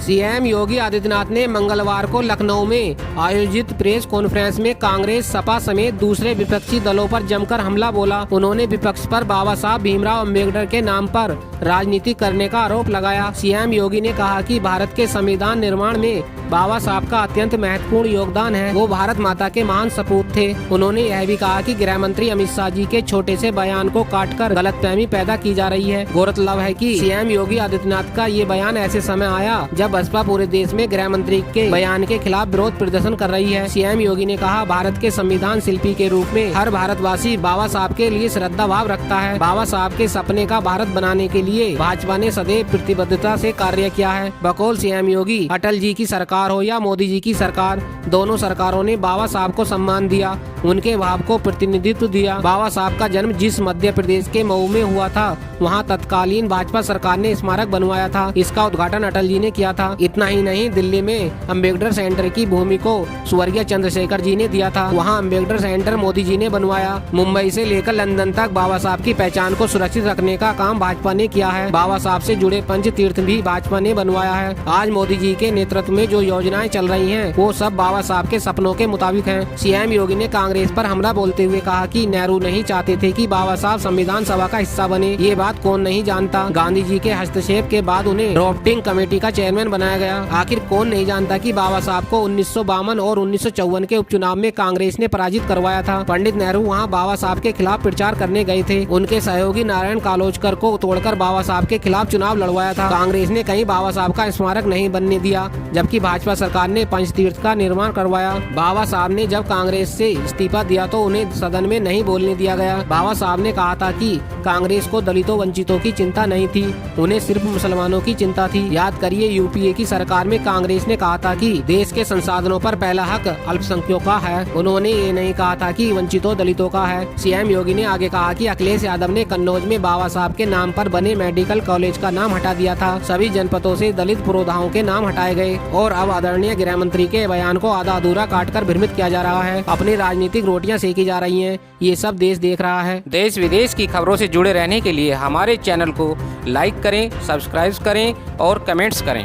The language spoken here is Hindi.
सीएम योगी आदित्यनाथ ने मंगलवार को लखनऊ में आयोजित प्रेस कॉन्फ्रेंस में कांग्रेस, सपा समेत दूसरे विपक्षी दलों पर जमकर हमला बोला। उन्होंने विपक्ष पर बाबा साहब भीमराव अम्बेडकर के नाम पर राजनीति करने का आरोप लगाया। सीएम योगी ने कहा कि भारत के संविधान निर्माण में बाबा साहब का अत्यंत महत्वपूर्ण योगदान है। वो भारत माता के महान सपूत थे। उन्होंने यह भी कहा कि गृह मंत्री अमित शाह जी के छोटे से बयान को काटकर गलतफहमी पैदा की जा रही है। गौरतलब है कि सीएम योगी आदित्यनाथ का ये बयान ऐसे समय आया जब बसपा पूरे देश में गृह मंत्री के बयान के खिलाफ विरोध प्रदर्शन कर रही है। सीएम योगी ने कहा, भारत के संविधान शिल्पी के रूप में हर भारतवासी बाबा साहब के लिए श्रद्धा भाव रखता है। बाबा साहब के सपने का भारत बनाने के लिए भाजपा ने सदैव प्रतिबद्धता से कार्य किया है। बकौल सीएम योगी, अटल जी की सरकार हो या मोदी जी की सरकार, दोनों सरकारों ने बाबा साहब को सम्मान दिया, उनके भाव को प्रतिनिधित्व दिया। बाबा साहब का जन्म जिस मध्य प्रदेश के मऊ में हुआ था, वहाँ तत्कालीन भाजपा सरकार ने स्मारक बनवाया था। इसका उद्घाटन अटल जी ने किया था। इतना ही नहीं, दिल्ली में अम्बेडकर सेंटर की भूमि को स्वर्गीय चंद्रशेखर जी ने दिया था। वहाँ अम्बेडकर सेंटर मोदी जी ने बनवाया। मुंबई से लेकर लंदन तक बाबा साहब की पहचान को सुरक्षित रखने का काम भाजपा ने किया है। बाबा साहब से जुड़े पंच तीर्थ भी भाजपा ने बनवाया है। आज मोदी जी के नेतृत्व में जो योजनाएं चल रही हैं, वो सब बाबा साहब के सपनों के मुताबिक हैं। सीएम योगी ने कांग्रेस पर हमला बोलते हुए कहा कि नेहरू नहीं चाहते थे कि बाबा साहब संविधान सभा का हिस्सा बने। ये बात कौन नहीं जानता। गांधी जी के हस्तक्षेप के बाद उन्हें ड्राफ्टिंग कमेटी का चेयरमैन बनाया गया। आखिर कौन नहीं जानता कि बाबा साहब को 1952 और 1954 के उपचुनाव में कांग्रेस ने पराजित करवाया था। पंडित नेहरू वहां बाबा साहब के खिलाफ प्रचार करने गए थे। उनके सहयोगी नारायण कालोजकर को तोड़कर बाबा साहब के खिलाफ चुनाव लड़वाया था। कांग्रेस ने कहीं बाबा साहब का स्मारक नहीं बनने दिया, जबकि भाजपा सरकार ने पंचतीर्थ का निर्माण करवाया। बाबा साहब ने जब कांग्रेस से इस्तीफा दिया तो उन्हें सदन में नहीं बोलने दिया गया। बाबा साहब ने कहा था कि कांग्रेस को दलितों वंचितों की चिंता नहीं थी, उन्हें सिर्फ मुसलमानों की चिंता थी। याद करिए, यूपीए की सरकार में कांग्रेस ने कहा था कि देश के संसाधनों पर पहला हक अल्पसंख्यकों का है। उन्होंने ये नहीं कहा था कि वंचितों दलितों का है। सीएम योगी ने आगे कहा कि अखिलेश यादव ने कन्नौज में बाबा साहब के नाम पर बने मेडिकल कॉलेज का नाम हटा दिया था। सभी जनपदों से दलित पुरोधाओं के नाम हटाए गए और अब आदरणीय गृह मंत्री के बयान को आधा अधूरा काटकर भ्रमित किया जा रहा है। अपनी राजनीतिक रोटियां सेकी जा रही हैं। ये सब देश देख रहा है। देश विदेश की खबरों से जुड़े रहने के लिए हमारे चैनल को लाइक करें, सब्सक्राइब करें और कमेंट्स करें।